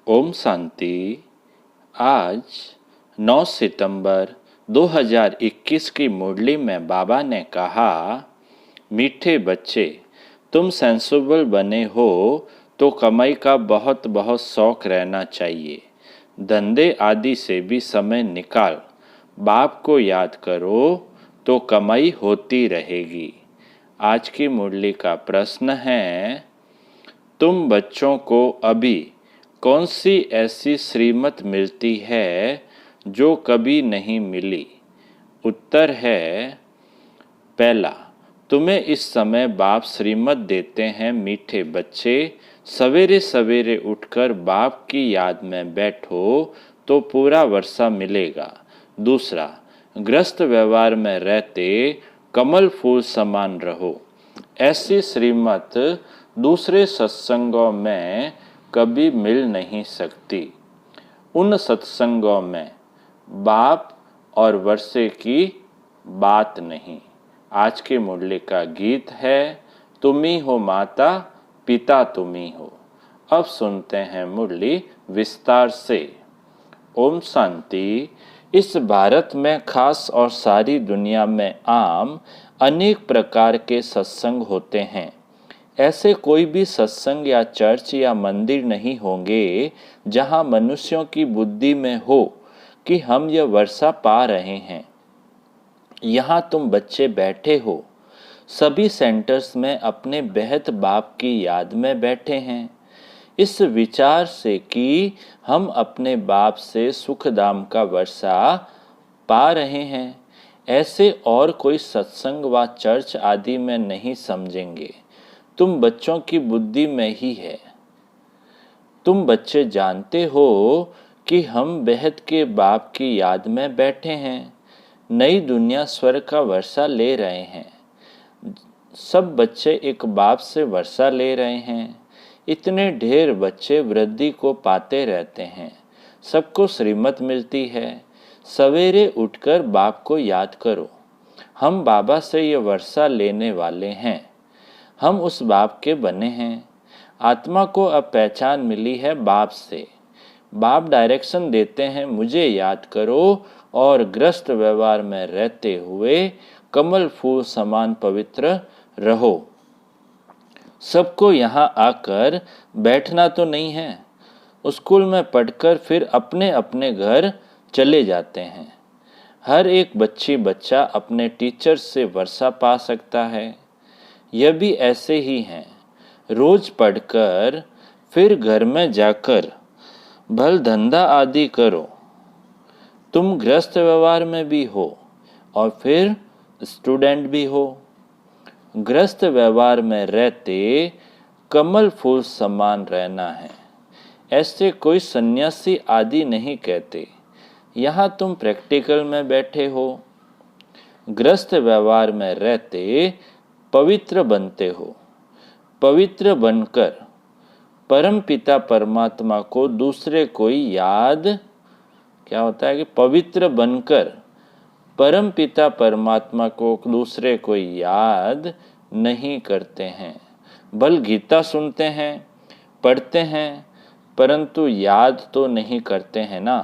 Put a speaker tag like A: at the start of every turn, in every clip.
A: ओम शांति। आज 9 सितंबर 2021 की मुरली में बाबा ने कहा, मीठे बच्चे, तुम सेंसिबल बने हो तो कमाई का बहुत बहुत शौक रहना चाहिए। धंधे आदि से भी समय निकाल बाप को याद करो तो कमाई होती रहेगी। आज की मुरली का प्रश्न है, तुम बच्चों को अभी कौन सी ऐसी श्रीमत मिलती है जो कभी नहीं मिली? उत्तर है, पहला, तुम्हें इस समय बाप श्रीमत देते हैं, मीठे बच्चे, सवेरे सवेरे उठकर बाप की याद में बैठो तो पूरा वर्षा मिलेगा। दूसरा, ग्रस्त व्यवहार में रहते कमल फूल समान रहो। ऐसी श्रीमत दूसरे सत्संगों में कभी मिल नहीं सकती। उन सत्संगों में बाप और वर्षे की बात नहीं। आज के मुरली का गीत है, तुम ही हो माता पिता तुम ही हो। अब सुनते हैं मुरली विस्तार से। ओम शांति। इस भारत में खास और सारी दुनिया में आम अनेक प्रकार के सत्संग होते हैं। ऐसे कोई भी सत्संग या चर्च या मंदिर नहीं होंगे जहां मनुष्यों की बुद्धि में हो कि हम यह वर्षा पा रहे हैं। यहाँ तुम बच्चे बैठे हो, सभी सेंटर्स में अपने बेहद बाप की याद में बैठे हैं, इस विचार से कि हम अपने बाप से सुखधाम का वर्षा पा रहे हैं। ऐसे और कोई सत्संग व चर्च आदि में नहीं समझेंगे। तुम बच्चों की बुद्धि में ही है। तुम बच्चे जानते हो कि हम बेहद के बाप की याद में बैठे हैं, नई दुनिया स्वर्ग का वर्षा ले रहे हैं। सब बच्चे एक बाप से वर्षा ले रहे हैं। इतने ढेर बच्चे वृद्धि को पाते रहते हैं। सबको श्रीमत मिलती है, सवेरे उठकर बाप को याद करो। हम बाबा से ये वर्षा लेने वाले हैं। हम उस बाप के बने हैं। आत्मा को अब पहचान मिली है बाप से। बाप डायरेक्शन देते हैं, मुझे याद करो और ग्रस्त व्यवहार में रहते हुए कमल फूल समान पवित्र रहो। सबको यहाँ आकर बैठना तो नहीं है। स्कूल में पढ़कर फिर अपने अपने घर चले जाते हैं। हर एक बच्ची बच्चा अपने टीचर से वर्षा पा सकता है। यह भी ऐसे ही हैं। रोज पढ़कर फिर घर में जाकर भल धंधा आदि करो। तुम गृहस्थ व्यवहार में भी हो और फिर स्टूडेंट भी हो। गृहस्थ व्यवहार में रहते कमल फूल समान रहना है। ऐसे कोई सन्यासी आदि नहीं कहते। यहाँ तुम प्रैक्टिकल में बैठे हो। गृहस्थ व्यवहार में रहते पवित्र बनते हो। पवित्र बनकर परम पिता परमात्मा को दूसरे कोई याद, क्या होता है कि पवित्र बनकर परम पिता परमात्मा को दूसरे कोई याद नहीं करते हैं। बल गीता सुनते हैं, पढ़ते हैं, परंतु याद तो नहीं करते हैं ना।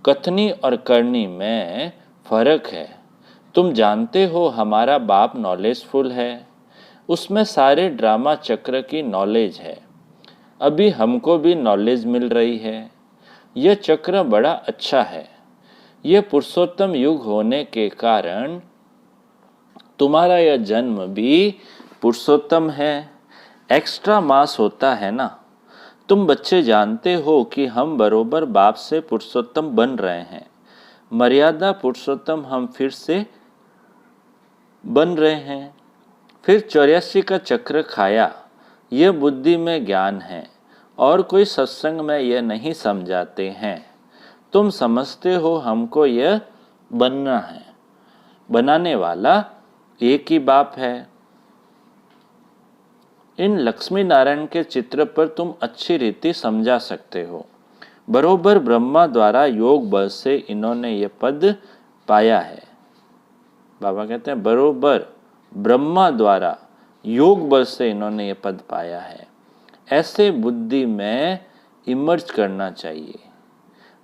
A: कथनी और करनी में फर्क है। तुम जानते हो हमारा बाप नॉलेजफुल है। उसमें सारे ड्रामा चक्र की नॉलेज है। अभी हमको भी नॉलेज मिल रही है। यह चक्र बड़ा अच्छा है। यह पुरुषोत्तम युग होने के कारण तुम्हारा यह जन्म भी पुरुषोत्तम है। एक्स्ट्रा मास होता है ना। तुम बच्चे जानते हो कि हम बरोबर बाप से पुरुषोत्तम बन रहे हैं। मर्यादा पुरुषोत्तम हम फिर से बन रहे हैं। फिर 84 का चक्र खाया। यह बुद्धि में ज्ञान है और कोई सत्संग में यह नहीं समझाते हैं। तुम समझते हो हमको यह बनना है। बनाने वाला एक ही बाप है। इन लक्ष्मी नारायण के चित्र पर तुम अच्छी रीति समझा सकते हो। बरोबर ब्रह्मा द्वारा योग बल से इन्होंने ये पद पाया है। बाबा कहते हैं बरोबर ब्रह्मा द्वारा योग बल से इन्होंने ये पद पाया है। ऐसे बुद्धि में इमर्ज करना चाहिए।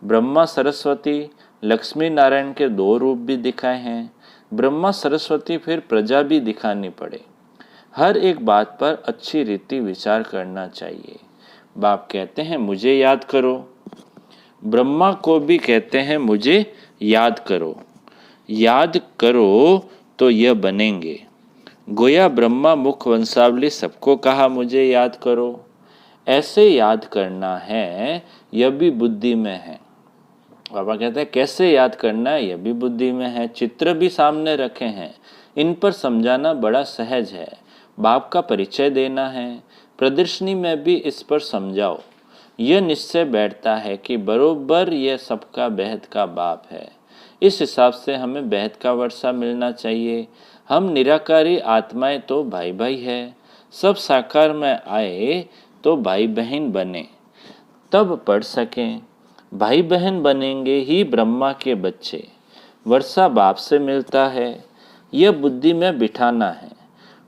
A: ब्रह्मा सरस्वती लक्ष्मी नारायण के 2 रूप भी दिखाए हैं। ब्रह्मा सरस्वती फिर प्रजा भी दिखानी पड़े। हर एक बात पर अच्छी रीति विचार करना चाहिए। बाप कहते हैं मुझे याद करो, ब्रह्मा को भी कहते हैं मुझे याद करो। याद करो तो यह बनेंगे। गोया ब्रह्मा मुख वंशावली सबको कहा मुझे याद करो। ऐसे याद करना है, यह भी बुद्धि में है। बाबा कहते हैं कैसे याद करना है, यह भी बुद्धि में है। चित्र भी सामने रखे हैं, इन पर समझाना बड़ा सहज है। बाप का परिचय देना है, प्रदर्शनी में भी इस पर समझाओ। यह निश्चय बैठता है कि बरोबर यह सबका बेहद का बाप है। इस हिसाब से हमें बेहद का वर्षा मिलना चाहिए। हम निराकारी आत्माएं तो भाई भाई है, सब साकार में आए तो भाई बहन बने, तब पढ़ सकें। भाई बहन बनेंगे ही ब्रह्मा के बच्चे। वर्षा बाप से मिलता है, यह बुद्धि में बिठाना है।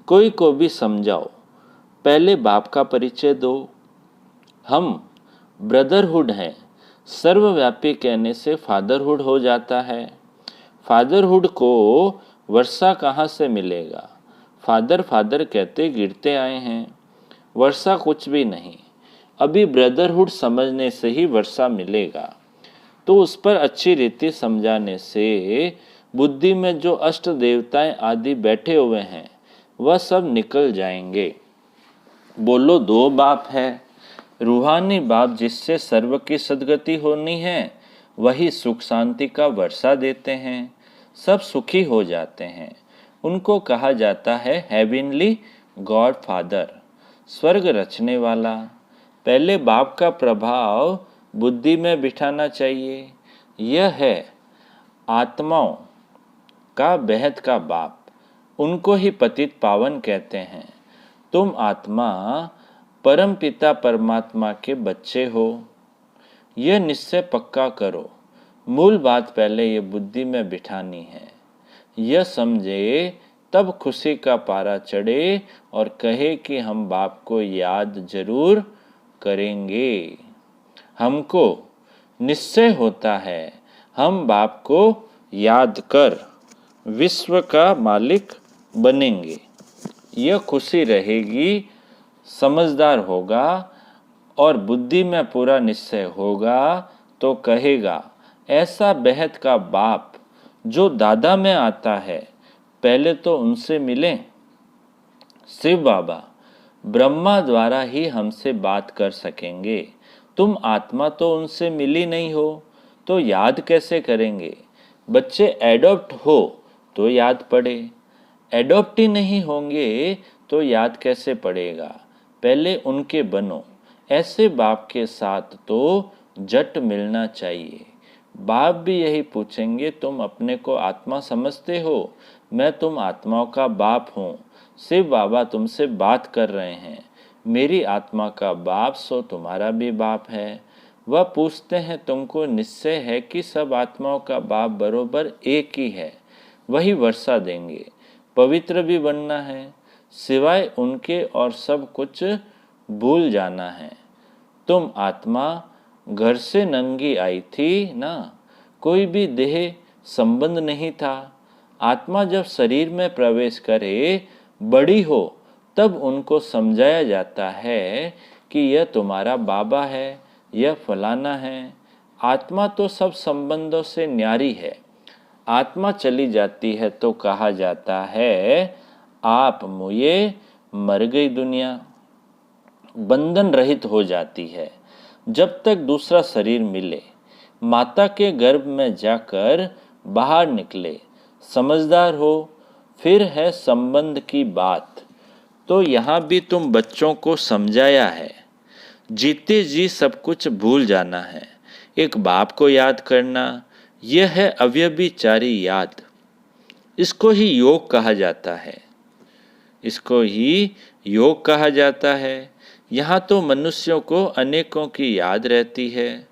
A: कोई को भी समझाओ, पहले बाप का परिचय दो। हम ब्रदरहुड हैं, सर्वव्यापी कहने से फादरहुड हो जाता है। फादरहुड को वर्षा कहाँ से मिलेगा? फादर फादर कहते गिरते आए हैं, वर्षा कुछ भी नहीं। अभी ब्रदरहुड समझने से ही वर्षा मिलेगा। तो उस पर अच्छी रीति समझाने से बुद्धि में जो अष्ट देवताएं आदि बैठे हुए हैं वह सब निकल जाएंगे। बोलो 2 बाप है। रूहानी बाप जिससे सर्व की सद्गति होनी है, वही सुख शांति का वर्षा देते हैं, सब सुखी हो जाते हैं। उनको कहा जाता है हेवनली गॉड फादर, स्वर्ग रचने वाला। पहले बाप का प्रभाव बुद्धि में बिठाना चाहिए। यह है आत्माओं का बेहद का बाप, उनको ही पतित पावन कहते हैं। तुम आत्मा परम पिता परमात्मा के बच्चे हो, यह निश्चय पक्का करो। मूल बात पहले ये बुद्धि में बिठानी है। यह समझे तब खुशी का पारा चढ़े और कहे कि हम बाप को याद जरूर करेंगे। हमको निश्चय होता है हम बाप को याद कर विश्व का मालिक बनेंगे। यह खुशी रहेगी, समझदार होगा और बुद्धि में पूरा निश्चय होगा तो कहेगा ऐसा बेहद का बाप जो दादा में आता है, पहले तो उनसे मिलें। शिव बाबा ब्रह्मा द्वारा ही हमसे बात कर सकेंगे। तुम आत्मा तो उनसे मिली नहीं हो तो याद कैसे करेंगे? बच्चे एडॉप्ट हो तो याद पड़े, एडॉप्ट ही नहीं होंगे तो याद कैसे पड़ेगा? पहले उनके बनो। ऐसे बाप के साथ तो जट मिलना चाहिए। बाप भी यही पूछेंगे, तुम अपने को आत्मा समझते हो? मैं तुम आत्माओं का बाप हूँ। शिव बाबा तुमसे बात कर रहे हैं, मेरी आत्मा का बाप सो तुम्हारा भी बाप है। वह पूछते हैं तुमको निश्चय है कि सब आत्माओं का बाप बरोबर एक ही है? वही वर्षा देंगे। पवित्र भी बनना है, सिवाय उनके और सब कुछ भूल जाना है। तुम आत्मा घर से नंगी आई थी ना, कोई भी देह संबंध नहीं था। आत्मा जब शरीर में प्रवेश करे, बड़ी हो, तब उनको समझाया जाता है कि यह तुम्हारा बाबा है, यह फलाना है। आत्मा तो सब संबंधों से न्यारी है। आत्मा चली जाती है तो कहा जाता है आप मुझे मर गई दुनिया, बंधन रहित हो जाती है। जब तक दूसरा शरीर मिले, माता के गर्भ में जाकर बाहर निकले, समझदार हो, फिर है संबंध की बात। तो यहाँ भी तुम बच्चों को समझाया है, जीते जी सब कुछ भूल जाना है, एक बाप को याद करना। यह है अव्यभिचारी याद। इसको ही योग कहा जाता है, इसको ही योग कहा जाता है। यहाँ तो मनुष्यों को अनेकों की याद रहती है।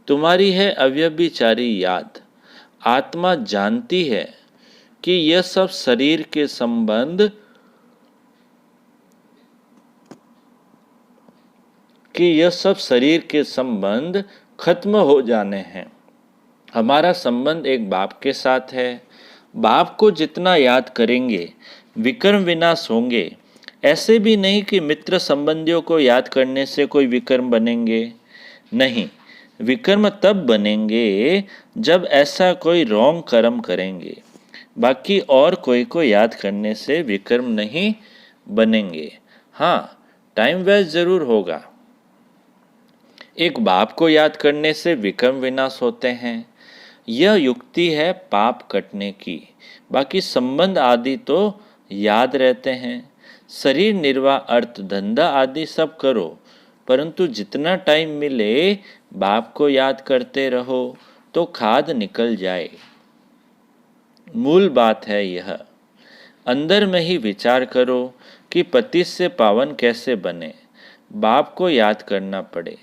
A: तुम्हारी है अव्यभिचारी याद। आत्मा जानती है कि यह सब शरीर के संबंध कि यह सब शरीर के संबंध खत्म हो जाने हैं। हमारा संबंध एक बाप के साथ है। बाप को जितना याद करेंगे विकर्म विनाश होंगे। ऐसे भी नहीं कि मित्र संबंधियों को याद करने से कोई विकर्म बनेंगे। नहीं, विकर्म तब बनेंगे जब ऐसा कोई रॉन्ग कर्म करेंगे। बाकी और कोई को याद करने से विकर्म नहीं बनेंगे। हाँ, टाइम वेस्ट जरूर होगा। एक बाप को याद करने से विकर्म विनाश होते हैं। यह युक्ति है पाप कटने की। बाकी संबंध आदि तो याद रहते हैं। शरीर निर्वाह, अर्थ, धंधा आदि सब करो, परंतु जितना टाइम मिले बाप को याद करते रहो तो खाद निकल जाए। मूल बात है यह। अंदर में ही विचार करो कि पति से पावन कैसे बने। बाप को याद करना पड़े।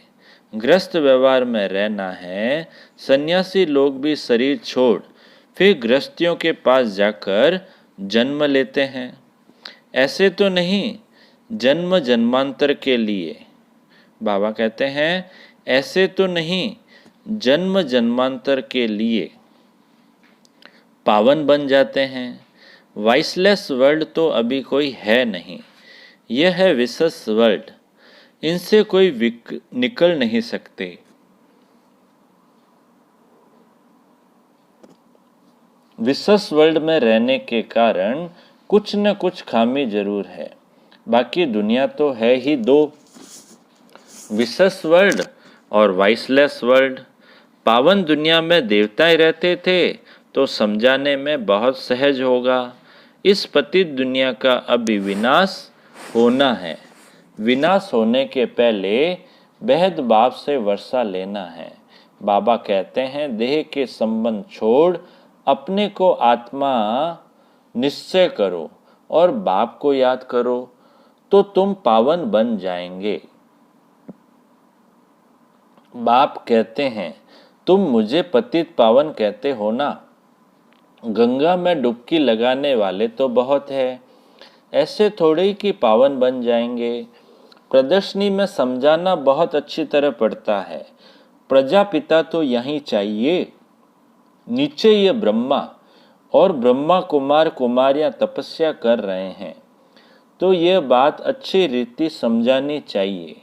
A: ग्रस्त व्यवहार में रहना है। सन्यासी लोग भी शरीर छोड़ फिर गृहस्थियों के पास जाकर जन्म लेते हैं। ऐसे तो नहीं जन्म जन्मांतर के लिए। बाबा कहते हैं ऐसे तो नहीं जन्म जन्मांतर के लिए पावन बन जाते हैं। वाइसलेस वर्ल्ड तो अभी कोई है नहीं। यह है विशेष वर्ल्ड। इनसे कोई निकल नहीं सकते। विशेष वर्ल्ड में रहने के कारण कुछ न कुछ खामी जरूर है। बाकी दुनिया तो है ही दो, विशेष वर्ल्ड और वाइसलेस वर्ल्ड। पावन दुनिया में देवताएं रहते थे तो समझाने में बहुत सहज होगा। इस पतित दुनिया का अभी विनाश होना है। विनाश होने के पहले बेहद बाप से वर्षा लेना है। बाबा कहते हैं देह के संबंध छोड़ अपने को आत्मा निश्चय करो और बाप को याद करो तो तुम पावन बन जाएंगे। बाप कहते हैं तुम मुझे पतित पावन कहते हो ना। गंगा में डुबकी लगाने वाले तो बहुत है, ऐसे थोड़े ही कि पावन बन जाएंगे। प्रदर्शनी में समझाना बहुत अच्छी तरह पड़ता है। प्रजापिता तो यहीं चाहिए। नीचे ये ब्रह्मा और ब्रह्मा कुमार कुमारियां तपस्या कर रहे हैं, तो ये बात अच्छी रीति समझानी चाहिए।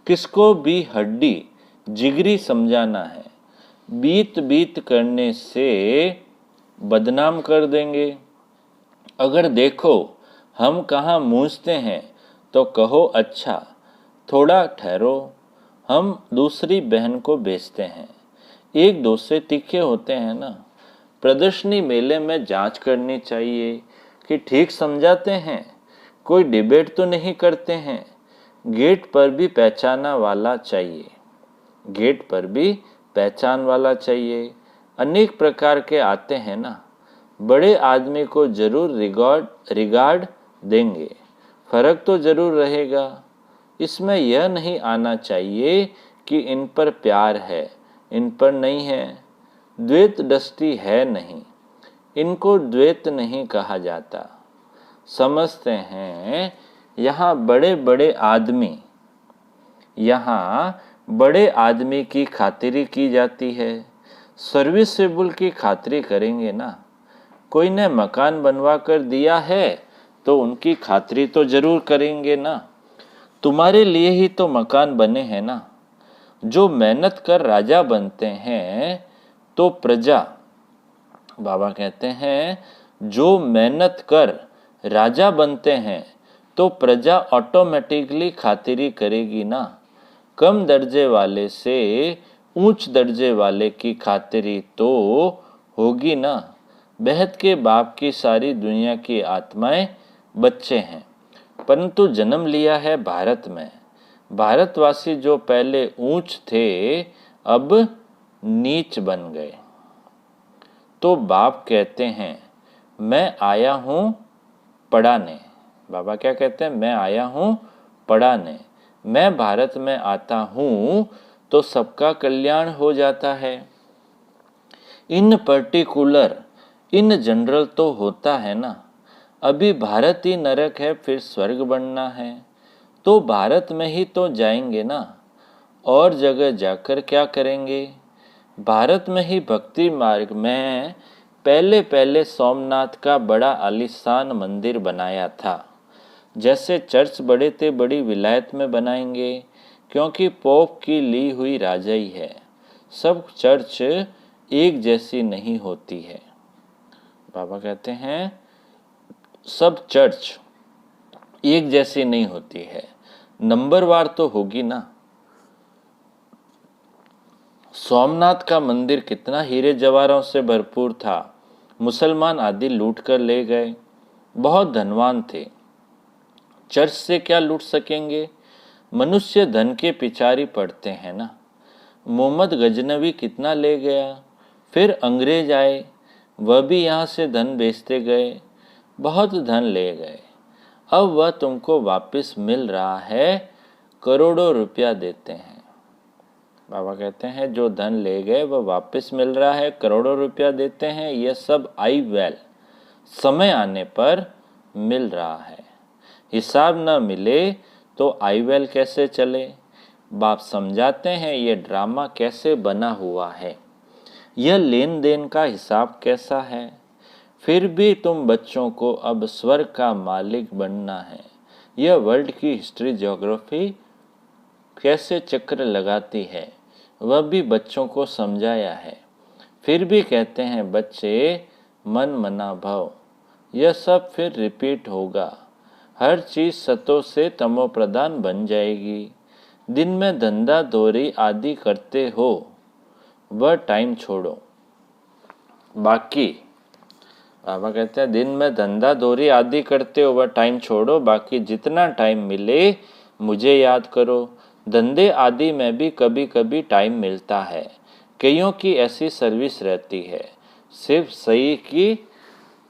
A: किसको भी हड्डी जिगरी समझाना है। बीत बीत करने से बदनाम कर देंगे। अगर देखो हम कहाँ मूंझते हैं तो कहो अच्छा थोड़ा ठहरो, हम दूसरी बहन को बेचते हैं। एक दो से तीखे होते हैं ना। प्रदर्शनी मेले में जांच करनी चाहिए कि ठीक समझाते हैं, कोई डिबेट तो नहीं करते हैं। गेट पर भी पहचाना वाला चाहिए। गेट पर भी पहचान वाला चाहिए। अनेक प्रकार के आते हैं ना। बड़े आदमी को जरूर रिगार्ड देंगे। फर्क तो जरूर रहेगा। इसमें यह नहीं आना चाहिए कि इन पर प्यार है, इन पर नहीं है। द्वैत दृष्टि है नहीं। इनको द्वैत नहीं कहा जाता। समझते हैं यहाँ बड़े बड़े आदमी की खातिरी की जाती है। सर्विसेबल की खातिरी करेंगे ना। कोई ने मकान बनवा कर दिया है तो उनकी खातिरी तो जरूर करेंगे ना। तुम्हारे लिए ही तो मकान बने हैं ना। जो मेहनत कर राजा बनते हैं तो प्रजा, बाबा कहते हैं जो मेहनत कर राजा बनते हैं तो प्रजा ऑटोमेटिकली खातिरी करेगी ना। कम दर्जे वाले से ऊंच दर्जे वाले की खातिरी तो होगी ना। बेहद के बाप की सारी दुनिया की आत्माएं बच्चे हैं, परंतु जन्म लिया है भारत में। भारतवासी जो पहले ऊंच थे अब नीच बन गए। तो बाप कहते हैं मैं आया हूं पढ़ाने। बाबा क्या कहते हैं? मैं आया हूं पढ़ाने। मैं भारत में आता हूं तो सबका कल्याण हो जाता है। इन पर्टिकुलर इन जनरल तो होता है ना। अभी भारत ही नरक है, फिर स्वर्ग बनना है। तो भारत में ही तो जाएंगे ना, और जगह जाकर क्या करेंगे। भारत में ही भक्ति मार्ग में पहले पहले सोमनाथ का बड़ा आलीशान मंदिर बनाया था। जैसे चर्च बड़े थे बड़ी विलायत में बनाएंगे, क्योंकि पोप की ली हुई राजाई है। सब चर्च एक जैसी नहीं होती है। बाबा कहते हैं सब चर्च एक जैसी नहीं होती है, नंबरवार तो होगी ना। सोमनाथ का मंदिर कितना हीरे जवाहरों से भरपूर था। मुसलमान आदि लूट कर ले गए, बहुत धनवान थे। चर्च से क्या लूट सकेंगे। मनुष्य धन के पिछारी पड़ते हैं ना। मोहम्मद गजनवी कितना ले गया। फिर अंग्रेज आए, वह भी यहाँ से धन बेचते गए, बहुत धन ले गए। अब वह तुमको वापस मिल रहा है, करोड़ों रुपया देते हैं। बाबा कहते हैं जो धन ले गए वह वापस मिल रहा है, करोड़ों रुपया देते हैं। यह सब आई वेल, समय आने पर मिल रहा है। हिसाब न मिले तो आई वेल कैसे चले। बाप समझाते हैं यह ड्रामा कैसे बना हुआ है, यह लेन देन का हिसाब कैसा है। फिर भी तुम बच्चों को अब स्वर्ग का मालिक बनना है। यह वर्ल्ड की हिस्ट्री ज्योग्राफी कैसे चक्र लगाती है, वह भी बच्चों को समझाया है। फिर भी कहते हैं बच्चे मन मना भव, यह सब फिर रिपीट होगा। हर चीज सतो से तमो प्रधान बन जाएगी। दिन में धंधा दौरी आदि करते हो, वह टाइम छोड़ो। बाकी बाबा कहते हैं दिन में धंधा दौरी आदि करते हो वह टाइम छोड़ो, बाकी जितना टाइम मिले मुझे याद करो। धंधे आदि में भी कभी कभी टाइम मिलता है, कईयों की ऐसी सर्विस रहती है, सिर्फ सही की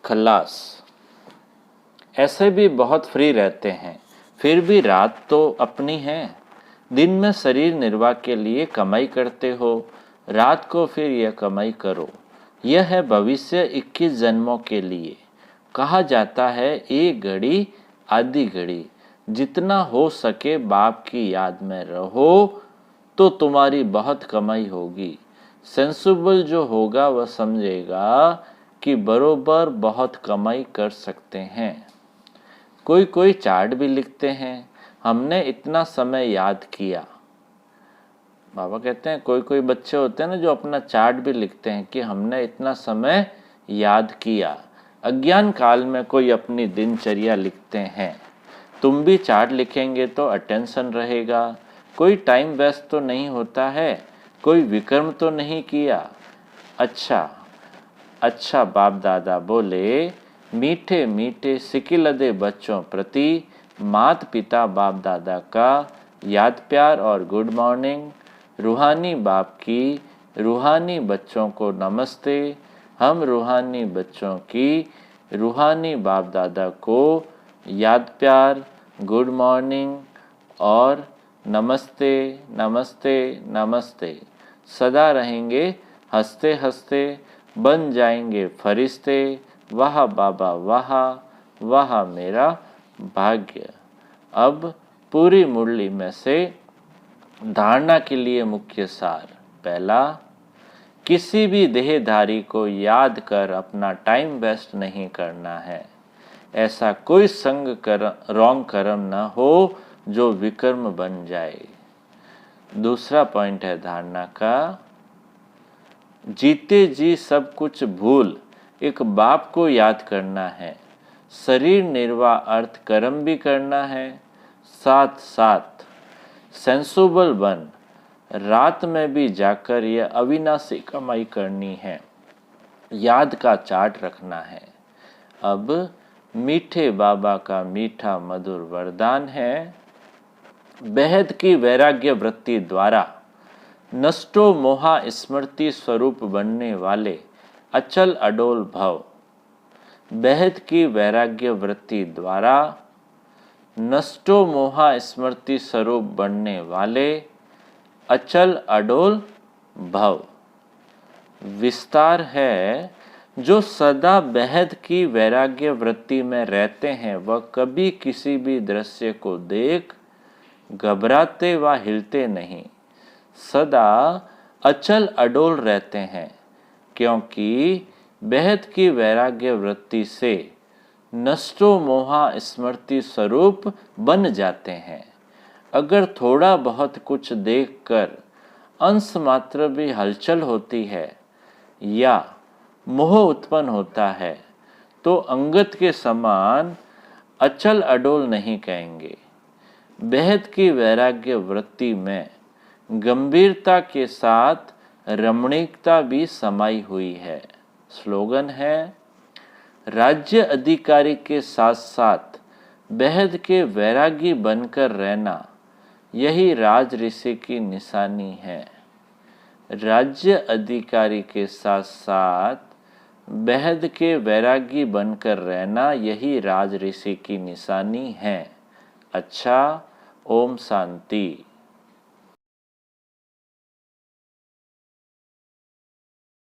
A: खलास। ऐसे भी बहुत फ्री रहते हैं, फिर भी रात तो अपनी है। दिन में शरीर निर्वाह के लिए कमाई करते हो, रात को फिर यह कमाई करो। यह है भविष्य 21 जन्मों के लिए। कहा जाता है एक घड़ी आधी घड़ी। जितना हो सके बाप की याद में रहो तो तुम्हारी बहुत कमाई होगी। सेंसिबल जो होगा वह समझेगा कि बरोबर बहुत कमाई कर सकते हैं। कोई कोई चार्ट भी लिखते हैं, हमने इतना समय याद किया। बाबा कहते हैं कोई कोई बच्चे होते हैं ना जो अपना चार्ट भी लिखते हैं कि हमने इतना समय याद किया। अज्ञान काल में कोई अपनी दिनचर्या लिखते हैं। तुम भी चार्ट लिखेंगे तो अटेंशन रहेगा। कोई टाइम वेस्ट तो नहीं होता है, कोई विक्रम तो नहीं किया। अच्छा बाप दादा बोले, मीठे मीठे सिकिलदे बच्चों प्रति मात पिता बाप दादा का याद प्यार और गुड मॉर्निंग। रूहानी बाप की रूहानी बच्चों को नमस्ते। हम रूहानी बच्चों की रूहानी बाप दादा को याद प्यार, गुड मॉर्निंग और नमस्ते नमस्ते नमस्ते। सदा रहेंगे हंसते हंसते, बन जाएंगे फरिश्ते। वाह बाबा वाह, वाह मेरा भाग्य। अब पूरी मुरली में से धारणा के लिए मुख्य सार। पहला, किसी भी देहधारी को याद कर अपना टाइम वेस्ट नहीं करना है। ऐसा कोई संग रॉन्ग कर्म न हो जो विकर्म बन जाए। दूसरा पॉइंट है धारणा का, जीते जी सब कुछ भूल एक बाप को याद करना है। शरीर निर्वाह अर्थ कर्म भी करना है, साथ साथ सेंसिबल बन रात में भी जाकर यह अविनाशी कमाई करनी है। याद का चार्ट रखना है। अब मीठे बाबा का मीठा मधुर वरदान है, बेहद की वैराग्य वृत्ति द्वारा नष्टो मोहा स्मृति स्वरूप बनने वाले अचल अडोल भव। बेहद की वैराग्य वृत्ति द्वारा नष्टो मोहा स्मृति स्वरूप बनने वाले अचल अडोल भव। विस्तार है, जो सदा बेहद की वैराग्य वृत्ति में रहते हैं वह कभी किसी भी दृश्य को देख घबराते व हिलते नहीं, सदा अचल अडोल रहते हैं, क्योंकि बेहद की वैराग्य वृत्ति से नष्टो मोहा स्मृति स्वरूप बन जाते हैं। अगर थोड़ा बहुत कुछ देखकर अंश मात्र भी हलचल होती है या मोह उत्पन्न होता है तो अंगत के समान अचल अडोल नहीं कहेंगे। बेहद की वैराग्य वृत्ति में गंभीरता के साथ रमणीकता भी समाई हुई है। स्लोगन है, राज्य अधिकारी के साथ साथ बेहद के वैरागी बनकर रहना यही राज ऋषि की निशानी है। राज्य अधिकारी के साथ साथ बेहद के वैरागी बनकर रहना यही राज ऋषि की निशानी है। अच्छा, ओम शांति।